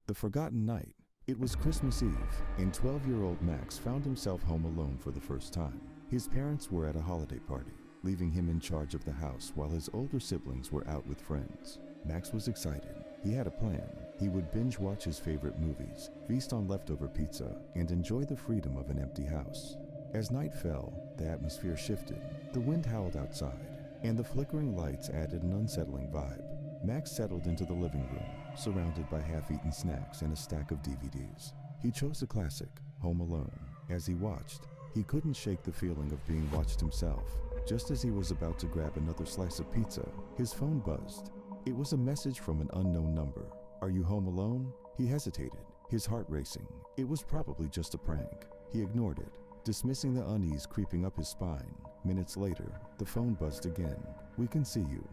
The Forgotten Night. It was Christmas Eve, and 12-year-old Max found himself home alone for the first time. His parents were at a holiday party, leaving him in charge of the house while his older siblings were out with friends. Max was excited. He had a plan. He would binge watch his favorite movies, feast on leftover pizza, and enjoy the freedom of an empty house. As night fell, the atmosphere shifted. The wind howled outside, and the flickering lights added an unsettling vibe. Max settled into the living room, surrounded by half-eaten snacks and a stack of DVDs. He chose a classic, Home Alone. As he watched, he couldn't shake the feeling of being watched himself. Just as he was about to grab another slice of pizza, his phone buzzed. It was a message from an unknown number. "Are you home alone?" He hesitated, his heart racing. It was probably just a prank. He ignored it, dismissing the unease creeping up his spine. Minutes later, the phone buzzed again. "We can see you."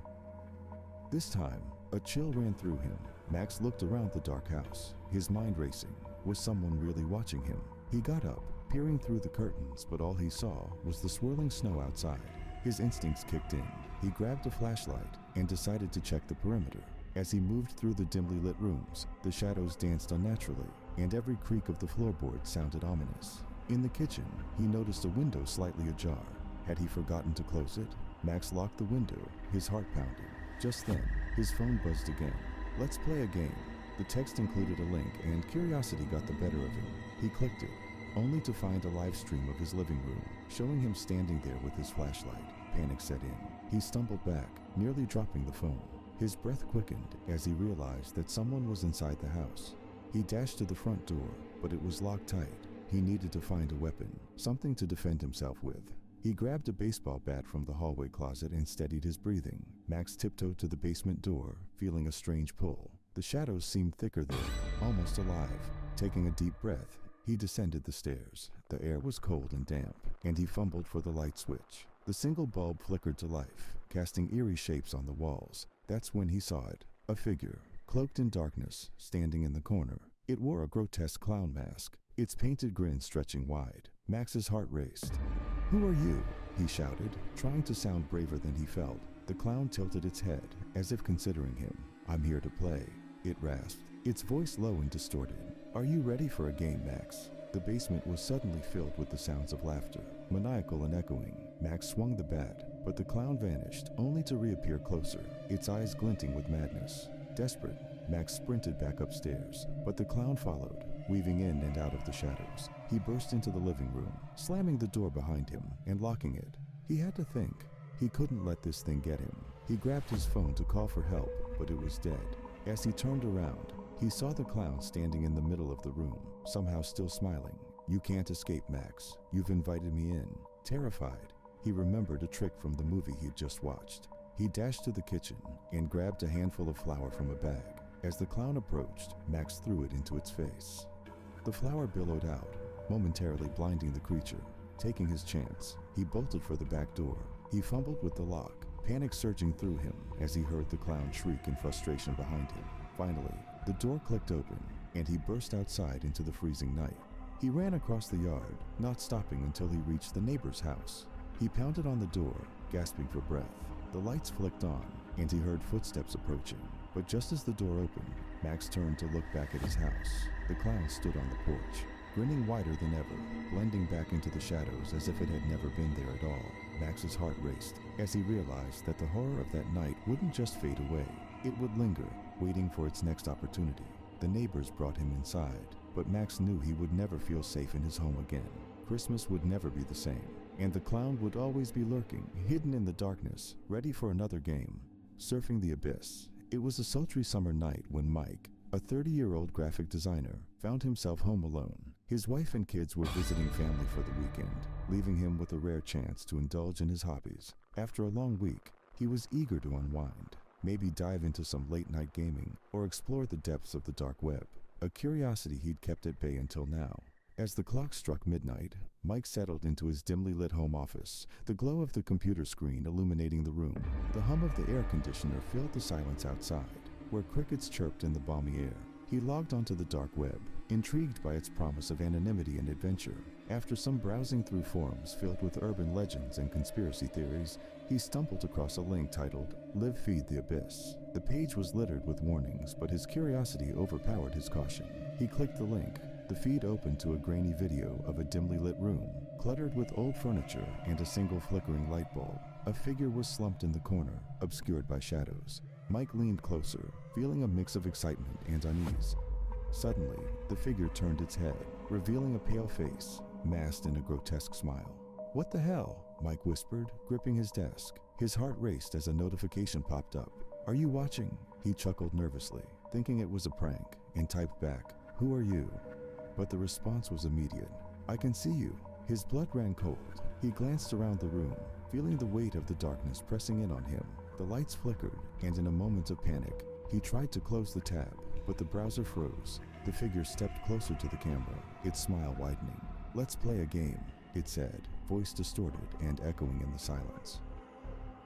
This time, a chill ran through him. Max looked around the dark house, his mind racing. Was someone really watching him? He got up, peering through the curtains, but all he saw was the swirling snow outside. His instincts kicked in. He grabbed a flashlight and decided to check the perimeter. As he moved through the dimly lit rooms, the shadows danced unnaturally, and every creak of the floorboard sounded ominous. In the kitchen, he noticed a window slightly ajar. Had he forgotten to close it? Max locked the window, his heart pounding. Just then, his phone buzzed again. "Let's play a game." The text included a link, and curiosity got the better of him. He clicked it, only to find a live stream of his living room, showing him standing there with his flashlight. Panic set in. He stumbled back, nearly dropping the phone. His breath quickened as he realized that someone was inside the house. He dashed to the front door, but it was locked tight. He needed to find a weapon, something to defend himself with. He grabbed a baseball bat from the hallway closet and steadied his breathing. Max tiptoed to the basement door, feeling a strange pull. The shadows seemed thicker there, almost alive. Taking a deep breath, he descended the stairs. The air was cold and damp, and he fumbled for the light switch. The single bulb flickered to life, casting eerie shapes on the walls. That's when he saw it. A figure, cloaked in darkness, standing in the corner. It wore a grotesque clown mask, its painted grin stretching wide. Max's heart raced. "Who are you?" he shouted, trying to sound braver than he felt. The clown tilted its head, as if considering him. "I'm here to play," it rasped, its voice low and distorted. "Are you ready for a game, Max?" The basement was suddenly filled with the sounds of laughter, maniacal and echoing. Max swung the bat, but the clown vanished, only to reappear closer, its eyes glinting with madness. Desperate, Max sprinted back upstairs, but the clown followed, weaving in and out of the shadows. He burst into the living room, slamming the door behind him and locking it. He had to think. He couldn't let this thing get him. He grabbed his phone to call for help, but it was dead. As he turned around, he saw the clown standing in the middle of the room, somehow still smiling. "You can't escape, Max. You've invited me in." Terrified, he remembered a trick from the movie he'd just watched. He dashed to the kitchen and grabbed a handful of flour from a bag. As the clown approached, Max threw it into its face. The flour billowed out, momentarily blinding the creature. Taking his chance, he bolted for the back door. He fumbled with the lock, panic surging through him as he heard the clown shriek in frustration behind him. Finally, the door clicked open, and he burst outside into the freezing night. He ran across the yard, not stopping until he reached the neighbor's house. He pounded on the door, gasping for breath. The lights flicked on, and he heard footsteps approaching. But just as the door opened, Max turned to look back at his house. The clown stood on the porch, grinning wider than ever, blending back into the shadows as if it had never been there at all. Max's heart raced as he realized that the horror of that night wouldn't just fade away. It would linger, waiting for its next opportunity. The neighbors brought him inside, but Max knew he would never feel safe in his home again. Christmas would never be the same, and the clown would always be lurking, hidden in the darkness, ready for another game. Surfing the abyss. It was a sultry summer night when Mike, a 30-year-old graphic designer, found himself home alone. His wife and kids were visiting family for the weekend, leaving him with a rare chance to indulge in his hobbies. After a long week, he was eager to unwind, maybe dive into some late-night gaming or explore the depths of the dark web, a curiosity he'd kept at bay until now. As the clock struck midnight, Mike settled into his dimly lit home office, the glow of the computer screen illuminating the room. The hum of the air conditioner filled the silence outside, where crickets chirped in the balmy air. He logged onto the dark web, intrigued by its promise of anonymity and adventure. After some browsing through forums filled with urban legends and conspiracy theories, he stumbled across a link titled "Live Feed the Abyss." The page was littered with warnings, but his curiosity overpowered his caution. He clicked the link. The feed opened to a grainy video of a dimly lit room, cluttered with old furniture and a single flickering light bulb. A figure was slumped in the corner, obscured by shadows. Mike leaned closer, feeling a mix of excitement and unease. Suddenly, the figure turned its head, revealing a pale face, masked in a grotesque smile. "What the hell?" Mike whispered, gripping his desk. His heart raced as a notification popped up. "Are you watching?" He chuckled nervously, thinking it was a prank, and typed back, "Who are you?" But the response was immediate. "I can see you." His blood ran cold. He glanced around the room, feeling the weight of the darkness pressing in on him. The lights flickered, and in a moment of panic, he tried to close the tab, but the browser froze. The figure stepped closer to the camera, its smile widening. "Let's play a game," it said, voice distorted and echoing in the silence.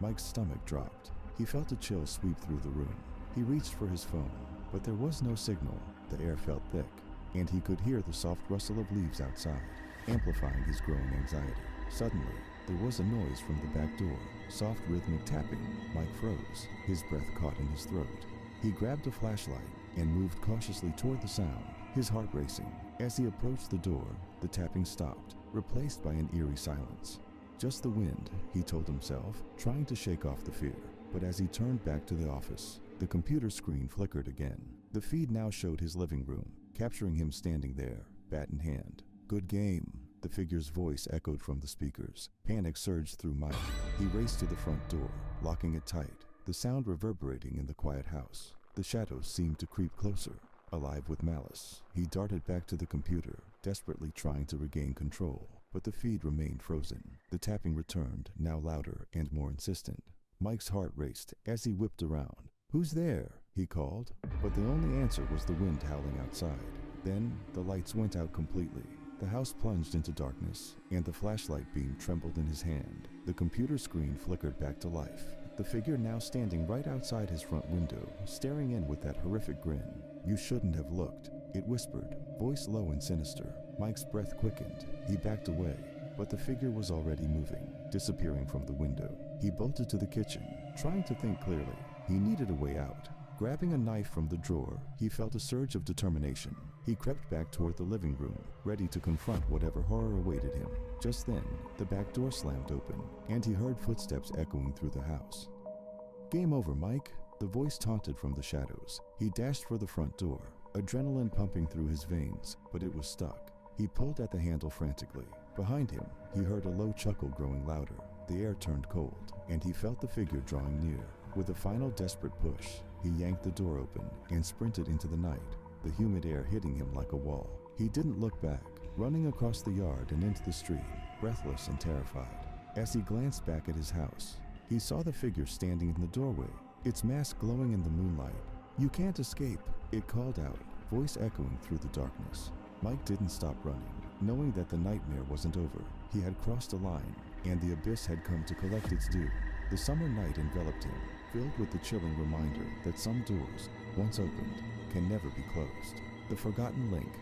Mike's stomach dropped. He felt a chill sweep through the room. He reached for his phone, but there was no signal. The air felt thick, and he could hear the soft rustle of leaves outside, amplifying his growing anxiety. Suddenly, there was a noise from the back door, soft rhythmic tapping. Mike froze, his breath caught in his throat. He grabbed a flashlight and moved cautiously toward the sound, his heart racing. As he approached the door, the tapping stopped, replaced by an eerie silence. Just the wind, he told himself, trying to shake off the fear. But as he turned back to the office, the computer screen flickered again. The feed now showed his living room, capturing him standing there, bat in hand. "Good game," the figure's voice echoed from the speakers. Panic surged through Mike. He raced to the front door, locking it tight, the sound reverberating in the quiet house. The shadows seemed to creep closer, alive with malice. He darted back to the computer, desperately trying to regain control, but the feed remained frozen. The tapping returned, now louder and more insistent. Mike's heart raced as he whipped around. "Who's there?" he called, but the only answer was the wind howling outside. Then the lights went out completely. The house plunged into darkness, and the flashlight beam trembled in his hand. The computer screen flickered back to life, the figure now standing right outside his front window, staring in with that horrific grin. "You shouldn't have looked," it whispered, voice low and sinister. Mike's breath quickened. He backed away, but the figure was already moving, disappearing from the window. He bolted to the kitchen, trying to think clearly. He needed a way out. Grabbing a knife from the drawer, he felt a surge of determination. He crept back toward the living room, ready to confront whatever horror awaited him. Just then, the back door slammed open, and he heard footsteps echoing through the house. "Game over, Mike," the voice taunted from the shadows. He dashed for the front door, adrenaline pumping through his veins, but it was stuck. He pulled at the handle frantically. Behind him, he heard a low chuckle growing louder. The air turned cold, and he felt the figure drawing near. With a final desperate push, he yanked the door open and sprinted into the night, the humid air hitting him like a wall. He didn't look back, running across the yard and into the street, breathless and terrified. As he glanced back at his house, he saw the figure standing in the doorway, its mask glowing in the moonlight. "You can't escape," it called out, voice echoing through the darkness. Mike didn't stop running, knowing that the nightmare wasn't over. He had crossed a line, and the abyss had come to collect its due. The summer night enveloped him, filled with the chilling reminder that some doors, once opened, can never be closed. The forgotten link.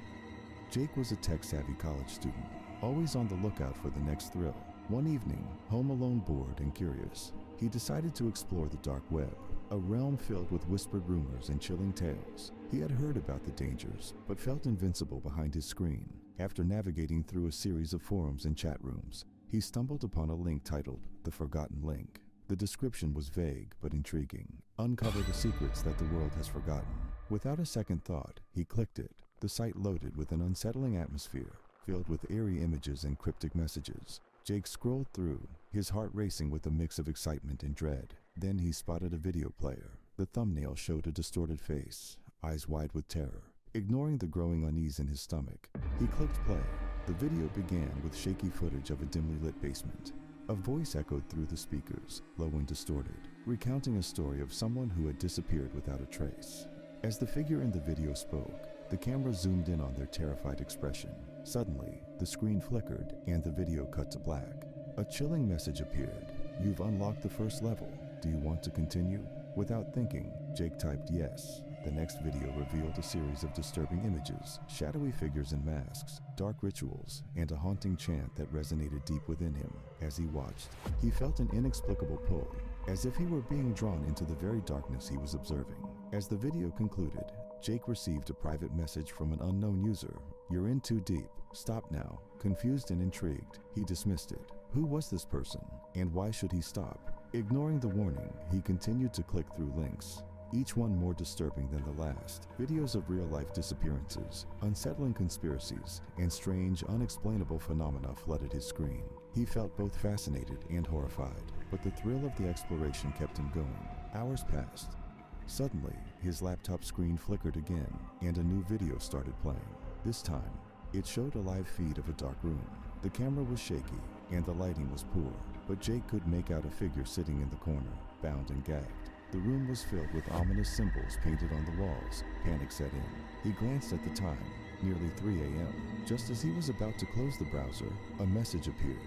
Jake was a tech-savvy college student, always on the lookout for the next thrill. One evening, home alone, bored and curious, he decided to explore the dark web, a realm filled with whispered rumors and chilling tales. He had heard about the dangers, but felt invincible behind his screen. After navigating through a series of forums and chat rooms, he stumbled upon a link titled "The Forgotten Link." The description was vague but intriguing. "Uncover the secrets that the world has forgotten." Without a second thought, he clicked it. The site loaded with an unsettling atmosphere, filled with eerie images and cryptic messages. Jake scrolled through, his heart racing with a mix of excitement and dread. Then he spotted a video player. The thumbnail showed a distorted face, eyes wide with terror. Ignoring the growing unease in his stomach, he clicked play. The video began with shaky footage of a dimly lit basement. A voice echoed through the speakers, low and distorted, recounting a story of someone who had disappeared without a trace. As the figure in the video spoke, the camera zoomed in on their terrified expression. Suddenly, the screen flickered and the video cut to black. A chilling message appeared. "You've unlocked the first level. Do you want to continue?" Without thinking, Jake typed yes. The next video revealed a series of disturbing images, shadowy figures in masks, dark rituals, and a haunting chant that resonated deep within him. As he watched, he felt an inexplicable pull, as if he were being drawn into the very darkness he was observing. As the video concluded, Jake received a private message from an unknown user. "You're in too deep. Stop now." Confused and intrigued, he dismissed it. Who was this person, and why should he stop? Ignoring the warning, he continued to click through links, each one more disturbing than the last. Videos of real-life disappearances, unsettling conspiracies, and strange, unexplainable phenomena flooded his screen. He felt both fascinated and horrified, but the thrill of the exploration kept him going. Hours passed. Suddenly, his laptop screen flickered again, and a new video started playing. This time, it showed a live feed of a dark room. The camera was shaky, and the lighting was poor, but Jake could make out a figure sitting in the corner, bound and gagged. The room was filled with ominous symbols painted on the walls. Panic set in. He glanced at the time, nearly 3 a.m. Just as he was about to close the browser, a message appeared.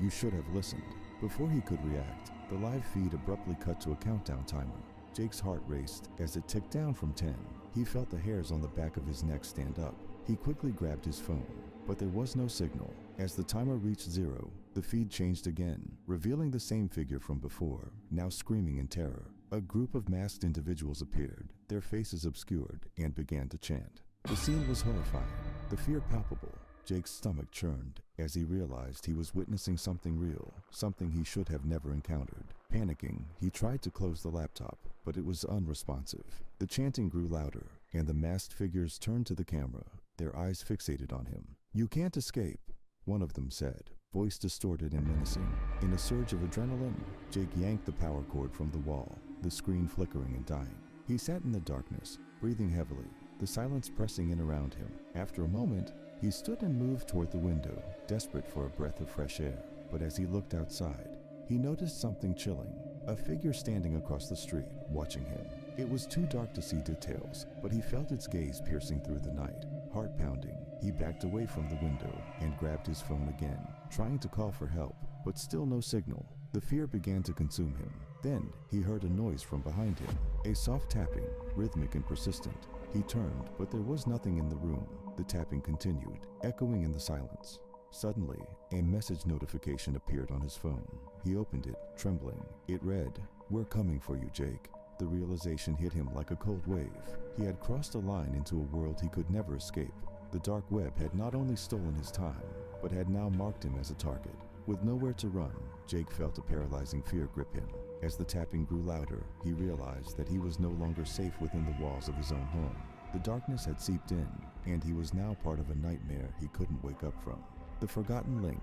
"You should have listened." Before he could react, the live feed abruptly cut to a countdown timer. Jake's heart raced as it ticked down from 10. He felt the hairs on the back of his neck stand up. He quickly grabbed his phone, but there was no signal. As the timer reached 0, the feed changed again, revealing the same figure from before, now screaming in terror. A group of masked individuals appeared, their faces obscured, and began to chant. The scene was horrifying, the fear palpable. Jake's stomach churned as he realized he was witnessing something real, something he should have never encountered. Panicking, he tried to close the laptop, but it was unresponsive. The chanting grew louder, and the masked figures turned to the camera, their eyes fixated on him. "You can't escape," one of them said, voice distorted and menacing. In a surge of adrenaline, Jake yanked the power cord from the wall, the screen flickering and dying. He sat in the darkness, breathing heavily, the silence pressing in around him. After a moment, he stood and moved toward the window, desperate for a breath of fresh air. But as he looked outside, he noticed something chilling, a figure standing across the street, watching him. It was too dark to see details, but he felt its gaze piercing through the night. Heart pounding, he backed away from the window and grabbed his phone again, trying to call for help, but still no signal. The fear began to consume him. Then he heard a noise from behind him, a soft tapping, rhythmic and persistent. He turned, but there was nothing in the room. The tapping continued, echoing in the silence. Suddenly, a message notification appeared on his phone. He opened it, trembling. It read, "We're coming for you, Jake." The realization hit him like a cold wave. He had crossed a line into a world he could never escape. The dark web had not only stolen his time, but had now marked him as a target. With nowhere to run, Jake felt a paralyzing fear grip him. As the tapping grew louder, he realized that he was no longer safe within the walls of his own home. The darkness had seeped in, and he was now part of a nightmare he couldn't wake up from. The Forgotten Link.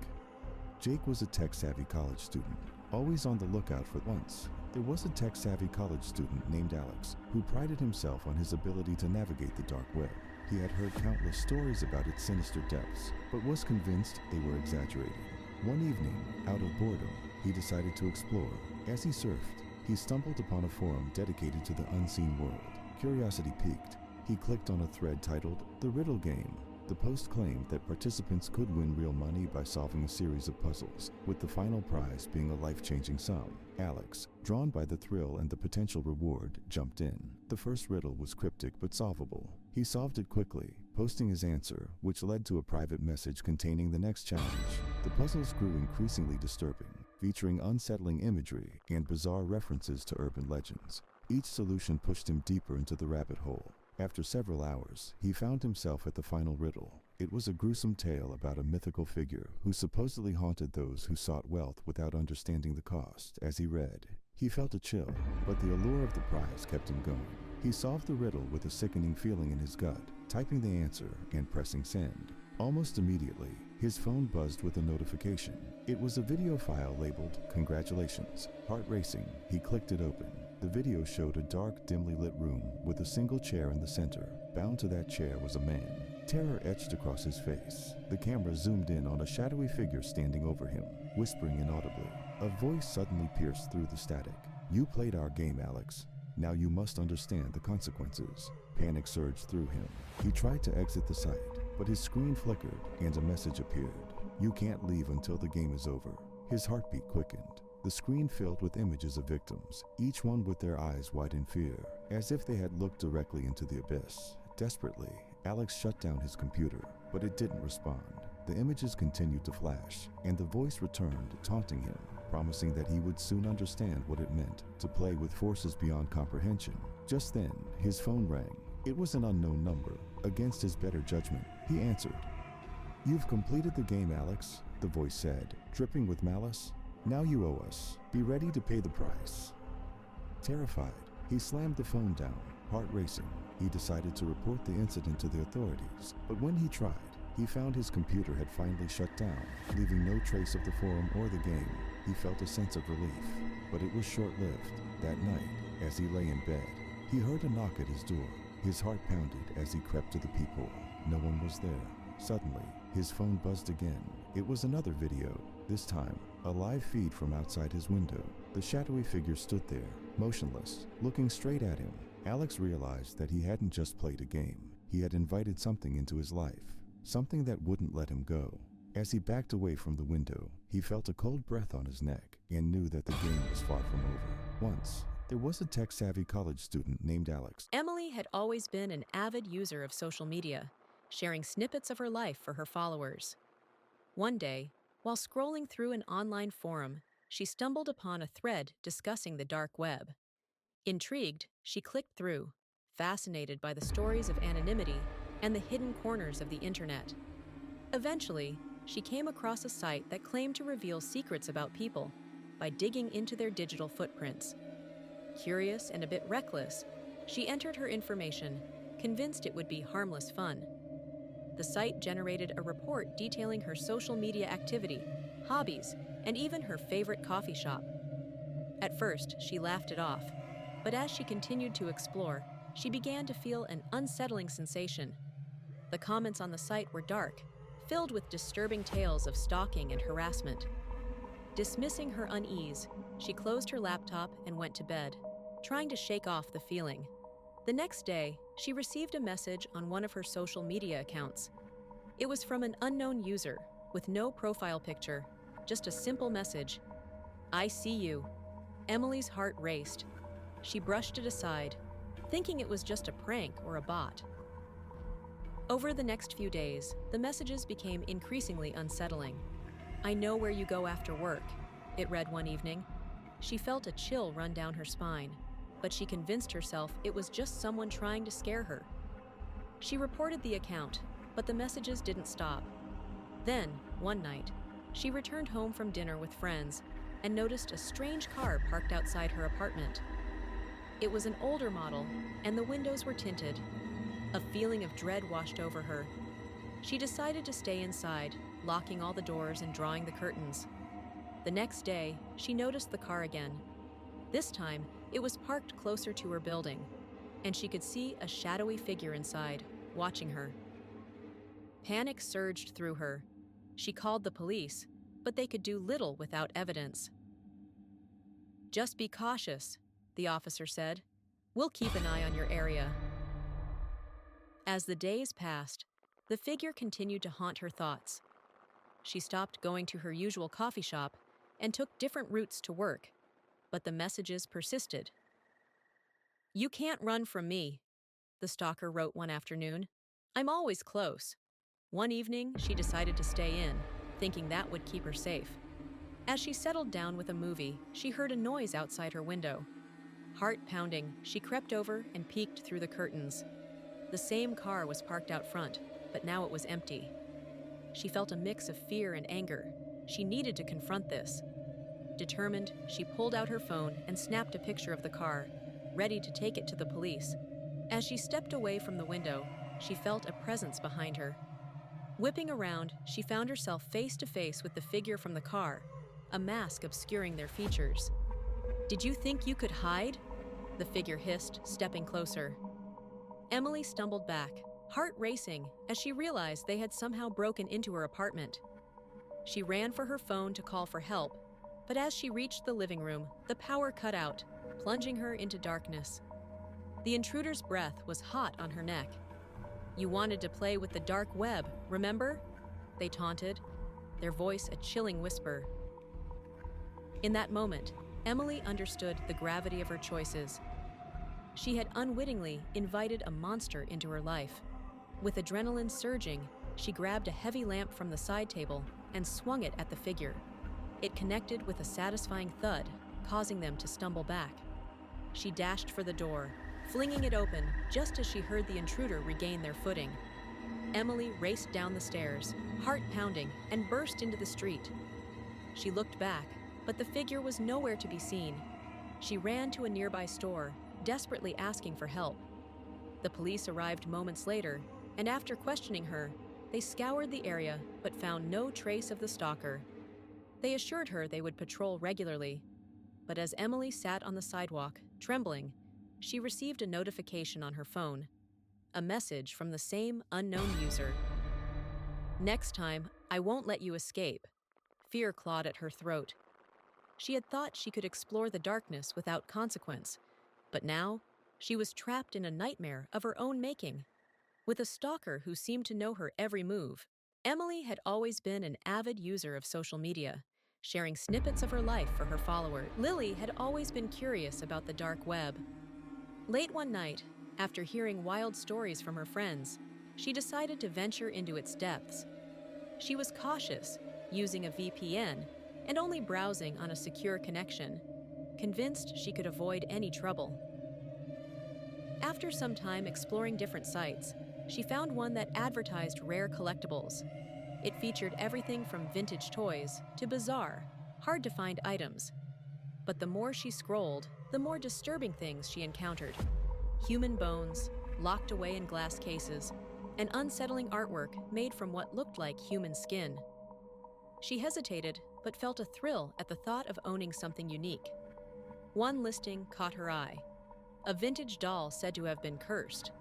Jake was a tech-savvy college student, always on the lookout for once. There was a tech-savvy college student named Alex, who prided himself on his ability to navigate the dark web. He had heard countless stories about its sinister depths, but was convinced they were exaggerated. One evening, out of boredom, he decided to explore. As he surfed, he stumbled upon a forum dedicated to the unseen world. Curiosity piqued. He clicked on a thread titled, "The Riddle Game." The post claimed that participants could win real money by solving a series of puzzles, with the final prize being a life-changing sum. Alex, drawn by the thrill and the potential reward, jumped in. The first riddle was cryptic but solvable. He solved it quickly, posting his answer, which led to a private message containing the next challenge. The puzzles grew increasingly disturbing, featuring unsettling imagery and bizarre references to urban legends. Each solution pushed him deeper into the rabbit hole. After several hours, he found himself at the final riddle. It was a gruesome tale about a mythical figure who supposedly haunted those who sought wealth without understanding the cost. As he read, he felt a chill, but the allure of the prize kept him going. He solved the riddle with a sickening feeling in his gut, typing the answer and pressing send. Almost immediately, his phone buzzed with a notification. It was a video file labeled, "Congratulations." Heart racing, he clicked it open. The video showed a dark, dimly lit room with a single chair in the center. Bound to that chair was a man. Terror etched across his face. The camera zoomed in on a shadowy figure standing over him, whispering inaudibly. A voice suddenly pierced through the static. "You played our game, Alex. Now you must understand the consequences." Panic surged through him. He tried to exit the site, but his screen flickered and a message appeared. "You can't leave until the game is over." His heartbeat quickened. The screen filled with images of victims, each one with their eyes wide in fear. as if they had looked directly into the abyss. Desperately, Alex shut down his computer, but it didn't respond. The images continued to flash, and the voice returned, taunting him, promising that he would soon understand what it meant to play with forces beyond comprehension. Just then, his phone rang. It was an unknown number. Against his better judgment, he answered. "You've completed the game, Alex," the voice said, dripping with malice. "Now you owe us. Be ready to pay the price." Terrified, he slammed the phone down, heart racing. He decided to report the incident to the authorities, but when he tried, he found his computer had finally shut down, leaving no trace of the forum or the game. He felt a sense of relief, but it was short-lived. That night, as he lay in bed, he heard a knock at his door. His heart pounded as he crept to the peephole. No one was there. Suddenly, his phone buzzed again. It was another video, this time a live feed from outside his window. The shadowy figure stood there, motionless, looking straight at him. Alex realized that he hadn't just played a game. He had invited something into his life, something that wouldn't let him go. As he backed away from the window, he felt a cold breath on his neck and knew that the game was far from over. Once, there was a tech-savvy college student named Alex. Emily had always been an avid user of social media, sharing snippets of her life for her followers. One day, while scrolling through an online forum, she stumbled upon a thread discussing the dark web. Intrigued, she clicked through, fascinated by the stories of anonymity and the hidden corners of the internet. Eventually, she came across a site that claimed to reveal secrets about people by digging into their digital footprints. Curious and a bit reckless, she entered her information, convinced it would be harmless fun. The site generated a report detailing her social media activity, hobbies, and even her favorite coffee shop. At first, she laughed it off, but as she continued to explore, she began to feel an unsettling sensation. The comments on the site were dark, filled with disturbing tales of stalking and harassment. Dismissing her unease, she closed her laptop and went to bed, trying to shake off the feeling. The next day, she received a message on one of her social media accounts. It was from an unknown user, with no profile picture, just a simple message. "I see you." Emily's heart raced. She brushed it aside, thinking it was just a prank or a bot. Over the next few days, the messages became increasingly unsettling. "I know where you go after work," it read one evening. She felt a chill run down her spine, but she convinced herself it was just someone trying to scare her. She reported the account, but the messages didn't stop. Then, one night, she returned home from dinner with friends and noticed a strange car parked outside her apartment. It was an older model, and the windows were tinted. A feeling of dread washed over her. She decided to stay inside, locking all the doors and drawing the curtains. The next day, she noticed the car again. This time, it was parked closer to her building, and she could see a shadowy figure inside, watching her. Panic surged through her. She called the police, but they could do little without evidence. "Just be cautious," the officer said. "We'll keep an eye on your area." As the days passed, the figure continued to haunt her thoughts. She stopped going to her usual coffee shop and took different routes to work, but the messages persisted. "You can't run from me," the stalker wrote one afternoon. "I'm always close." One evening, she decided to stay in, thinking that would keep her safe. As she settled down with a movie, she heard a noise outside her window. Heart pounding, she crept over and peeked through the curtains. The same car was parked out front, but now it was empty. She felt a mix of fear and anger. She needed to confront this. Determined, she pulled out her phone and snapped a picture of the car, ready to take it to the police. As she stepped away from the window, she felt a presence behind her. Whipping around, she found herself face to face with the figure from the car, a mask obscuring their features. "Did you think you could hide?" the figure hissed, stepping closer. Emily stumbled back, heart racing, as she realized they had somehow broken into her apartment. She ran for her phone to call for help, but as she reached the living room, the power cut out, plunging her into darkness. The intruder's breath was hot on her neck. "You wanted to play with the dark web, remember?" they taunted, their voice a chilling whisper. In that moment, Emily understood the gravity of her choices. She had unwittingly invited a monster into her life. With adrenaline surging, she grabbed a heavy lamp from the side table and swung it at the figure. It connected with a satisfying thud, causing them to stumble back. She dashed for the door, flinging it open just as she heard the intruder regain their footing. Emily raced down the stairs, heart pounding, and burst into the street. She looked back, but the figure was nowhere to be seen. She ran to a nearby store, desperately asking for help. The police arrived moments later, and after questioning her, they scoured the area but found no trace of the stalker. They assured her they would patrol regularly, but as Emily sat on the sidewalk, trembling, she received a notification on her phone, a message from the same unknown user. "Next time, I won't let you escape." Fear clawed at her throat. She had thought she could explore the darkness without consequence, but now she was trapped in a nightmare of her own making, with a stalker who seemed to know her every move. Emily had always been an avid user of social media, sharing snippets of her life for her followers. Lily had always been curious about the dark web. Late one night, after hearing wild stories from her friends, she decided to venture into its depths. She was cautious, using a VPN and only browsing on a secure connection, convinced she could avoid any trouble. After some time exploring different sites, she found one that advertised rare collectibles. It featured everything from vintage toys to bizarre, hard-to-find items. But the more she scrolled, the more disturbing things she encountered. Human bones, locked away in glass cases, and unsettling artwork made from what looked like human skin. She hesitated, but felt a thrill at the thought of owning something unique. One listing caught her eye. A vintage doll said to have been cursed.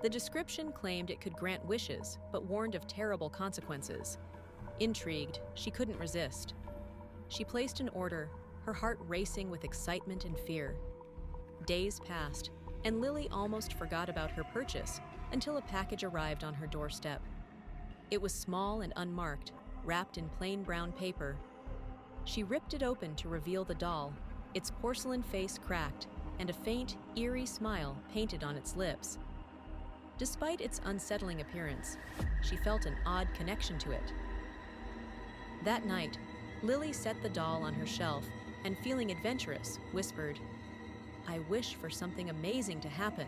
The description claimed it could grant wishes, but warned of terrible consequences. Intrigued, she couldn't resist. She placed an order, her heart racing with excitement and fear. Days passed, and Lily almost forgot about her purchase until a package arrived on her doorstep. It was small and unmarked, wrapped in plain brown paper. She ripped it open to reveal the doll, its porcelain face cracked, and a faint, eerie smile painted on its lips. Despite its unsettling appearance, she felt an odd connection to it. That night, Lily set the doll on her shelf and, feeling adventurous, whispered, "I wish for something amazing to happen."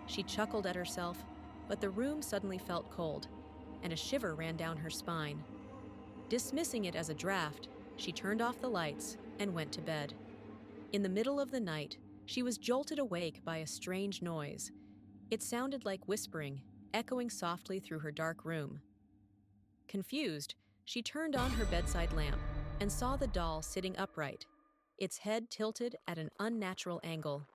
She chuckled at herself, but the room suddenly felt cold, and a shiver ran down her spine. Dismissing it as a draft, she turned off the lights and went to bed. In the middle of the night, she was jolted awake by a strange noise. It sounded like whispering, echoing softly through her dark room. Confused, she turned on her bedside lamp and saw the doll sitting upright, its head tilted at an unnatural angle.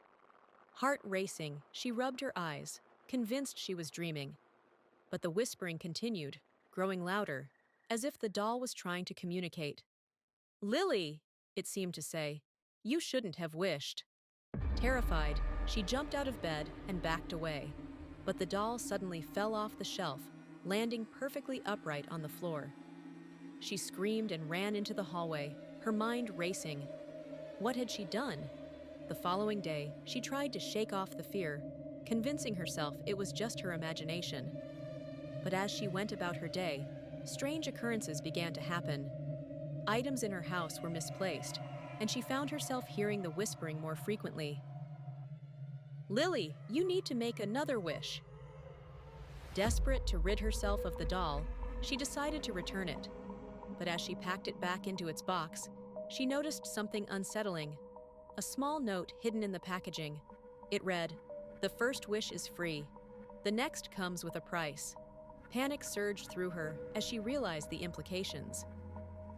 Heart racing, she rubbed her eyes, convinced she was dreaming. But the whispering continued, growing louder, as if the doll was trying to communicate. "Lily," it seemed to say, "you shouldn't have wished." Terrified, she jumped out of bed and backed away, but the doll suddenly fell off the shelf, landing perfectly upright on the floor. She screamed and ran into the hallway, her mind racing. What had she done? The following day, she tried to shake off the fear, convincing herself it was just her imagination. But as she went about her day, strange occurrences began to happen. Items in her house were misplaced, and she found herself hearing the whispering more frequently. "Lily, you need to make another wish." Desperate to rid herself of the doll, she decided to return it. But as she packed it back into its box, she noticed something unsettling. A small note hidden in the packaging. It read, "The first wish is free. The next comes with a price." Panic surged through her as she realized the implications.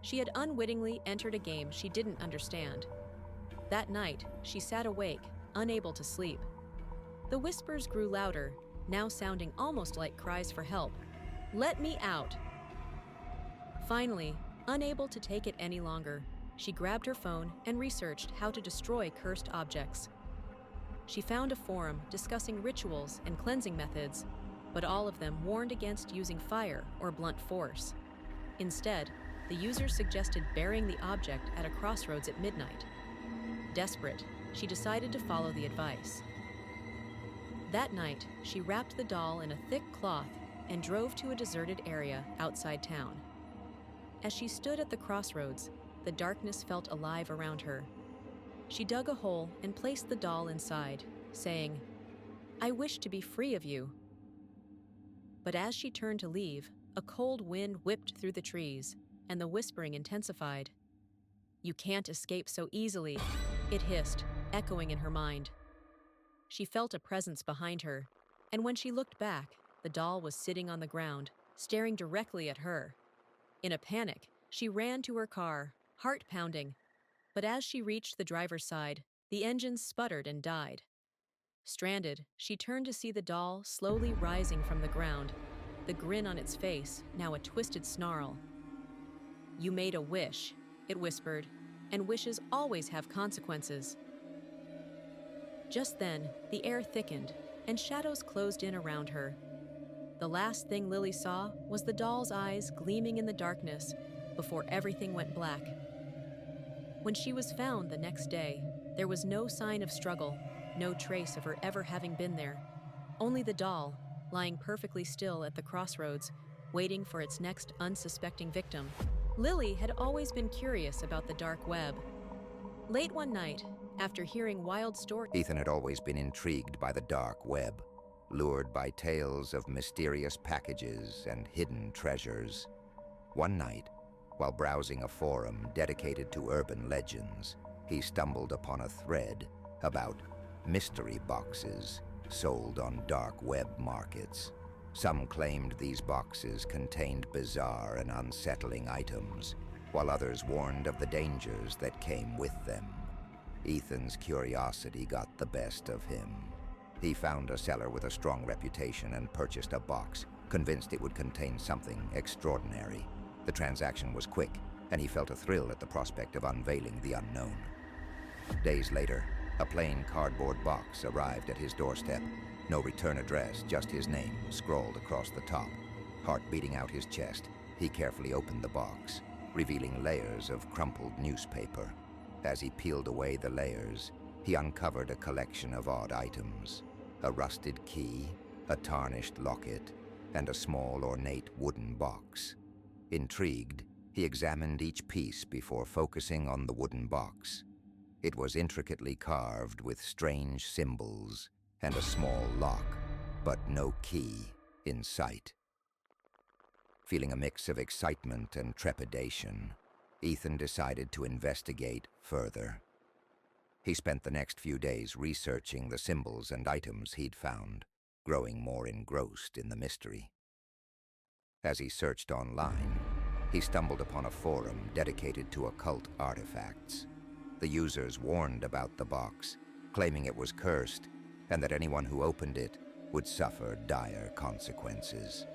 She had unwittingly entered a game she didn't understand. That night, she sat awake, unable to sleep. The whispers grew louder, now sounding almost like cries for help. "Let me out!" Finally, unable to take it any longer, she grabbed her phone and researched how to destroy cursed objects. She found a forum discussing rituals and cleansing methods, but all of them warned against using fire or blunt force. Instead, the users suggested burying the object at a crossroads at midnight. Desperate, she decided to follow the advice. That night, she wrapped the doll in a thick cloth and drove to a deserted area outside town. As she stood at the crossroads, the darkness felt alive around her. She dug a hole and placed the doll inside, saying, "I wish to be free of you." But as she turned to leave, a cold wind whipped through the trees, and the whispering intensified. "You can't escape so easily," it hissed, echoing in her mind. She felt a presence behind her, and when she looked back, the doll was sitting on the ground, staring directly at her. In a panic, she ran to her car, heart pounding. But as she reached the driver's side, the engine sputtered and died. Stranded, she turned to see the doll slowly rising from the ground, the grin on its face now a twisted snarl. "You made a wish," it whispered, "and wishes always have consequences." Just then, the air thickened, and shadows closed in around her. The last thing Lily saw was the doll's eyes gleaming in the darkness before everything went black. When she was found the next day, there was no sign of struggle, no trace of her ever having been there. Only the doll, lying perfectly still at the crossroads, waiting for its next unsuspecting victim. Lily had always been curious about the dark web. Late one night, after hearing wild stories, Ethan had always been intrigued by the dark web, lured by tales of mysterious packages and hidden treasures. One night, while browsing a forum dedicated to urban legends, he stumbled upon a thread about mystery boxes sold on dark web markets. Some claimed these boxes contained bizarre and unsettling items, while others warned of the dangers that came with them. Ethan's curiosity got the best of him. He found a seller with a strong reputation and purchased a box, convinced it would contain something extraordinary. The transaction was quick, and he felt a thrill at the prospect of unveiling the unknown. Days later, a plain cardboard box arrived at his doorstep. No return address, just his name scrawled across the top. Heart beating out his chest, he carefully opened the box, revealing layers of crumpled newspaper. As he peeled away the layers, he uncovered a collection of odd items: a rusted key, a tarnished locket, and a small ornate wooden box. Intrigued, he examined each piece before focusing on the wooden box. It was intricately carved with strange symbols and a small lock, but no key in sight. Feeling a mix of excitement and trepidation, Ethan decided to investigate further. He spent the next few days researching the symbols and items he'd found, growing more engrossed in the mystery. As he searched online, he stumbled upon a forum dedicated to occult artifacts. The users warned about the box, claiming it was cursed and that anyone who opened it would suffer dire consequences.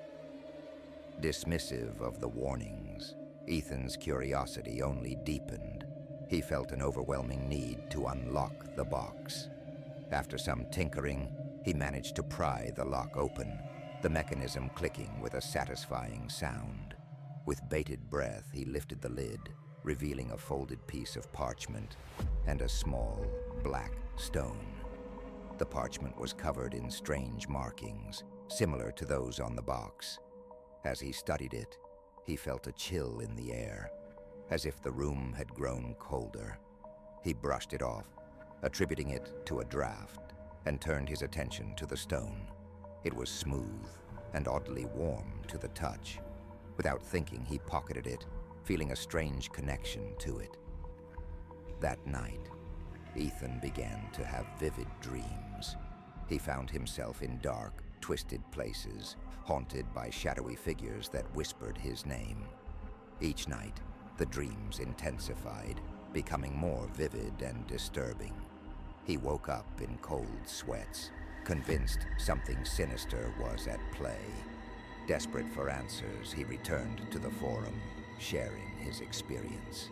Dismissive of the warnings, Ethan's curiosity only deepened. He felt an overwhelming need to unlock the box. After some tinkering, he managed to pry the lock open, the mechanism clicking with a satisfying sound. With bated breath, he lifted the lid, revealing a folded piece of parchment and a small, black stone. The parchment was covered in strange markings, similar to those on the box. As he studied it, he felt a chill in the air, as if the room had grown colder. He brushed it off, attributing it to a draft, and turned his attention to the stone. It was smooth and oddly warm to the touch. Without thinking, he pocketed it, feeling a strange connection to it. That night, Ethan began to have vivid dreams. He found himself in dark, twisted places, haunted by shadowy figures that whispered his name. Each night, the dreams intensified, becoming more vivid and disturbing. He woke up in cold sweats, convinced something sinister was at play. Desperate for answers, he returned to the forum, sharing his experience.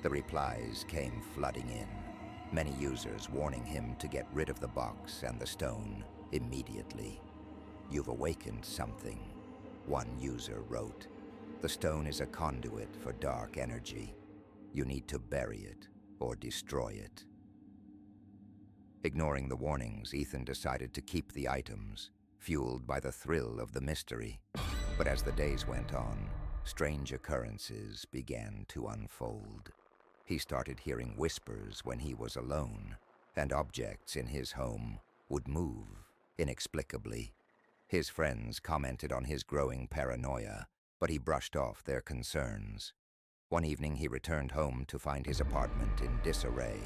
The replies came flooding in, many users warning him to get rid of the box and the stone immediately. "You've awakened something," one user wrote. "The stone is a conduit for dark energy. You need to bury it or destroy it." Ignoring the warnings, Ethan decided to keep the items, fueled by the thrill of the mystery. But as the days went on, strange occurrences began to unfold. He started hearing whispers when he was alone, and objects in his home would move inexplicably. His friends commented on his growing paranoia, but he brushed off their concerns. One evening he returned home to find his apartment in disarray.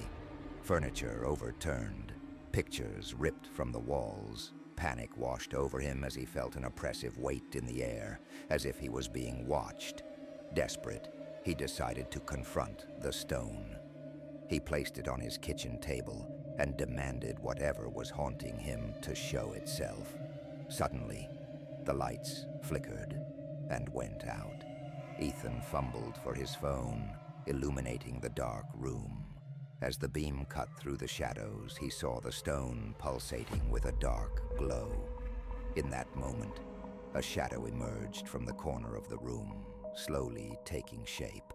Furniture overturned, pictures ripped from the walls. Panic washed over him as he felt an oppressive weight in the air, as if he was being watched. Desperate, he decided to confront the stone. He placed it on his kitchen table and demanded whatever was haunting him to show itself. Suddenly, the lights flickered and went out. Ethan fumbled for his phone, illuminating the dark room. As the beam cut through the shadows, he saw the stone pulsating with a dark glow. In that moment, a shadow emerged from the corner of the room, slowly taking shape.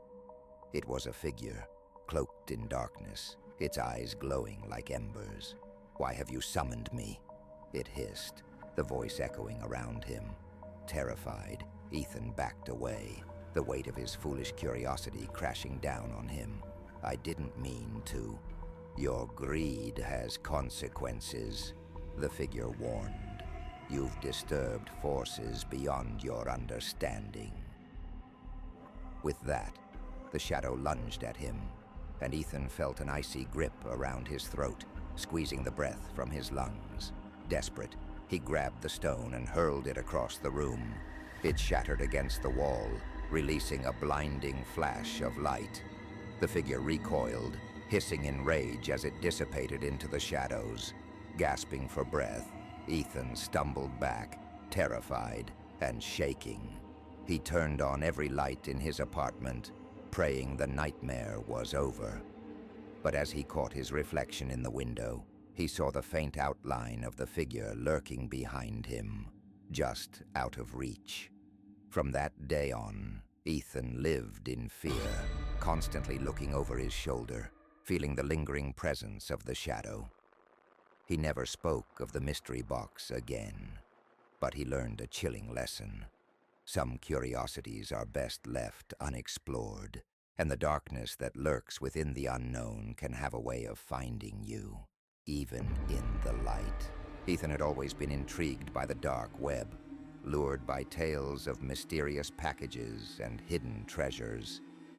It was a figure, cloaked in darkness, its eyes glowing like embers. "Why have you summoned me?" it hissed, the voice echoing around him. Terrified, Ethan backed away, the weight of his foolish curiosity crashing down on him. "I didn't mean to. Your greed has consequences," the figure warned. "You've disturbed forces beyond your understanding." With that, the shadow lunged at him, and Ethan felt an icy grip around his throat, squeezing the breath from his lungs. Desperate, he grabbed the stone and hurled it across the room. It shattered against the wall, releasing a blinding flash of light. The figure recoiled, hissing in rage as it dissipated into the shadows. Gasping for breath, Ethan stumbled back, terrified and shaking. He turned on every light in his apartment, praying the nightmare was over. But as he caught his reflection in the window, he saw the faint outline of the figure lurking behind him, just out of reach. From that day on, Ethan lived in fear, constantly looking over his shoulder, feeling the lingering presence of the shadow. He never spoke of the mystery box again, but he learned a chilling lesson. Some curiosities are best left unexplored, and the darkness that lurks within the unknown can have a way of finding you, even in the light. Ethan had always been intrigued by the dark web, lured by tales of mysterious packages and hidden treasures.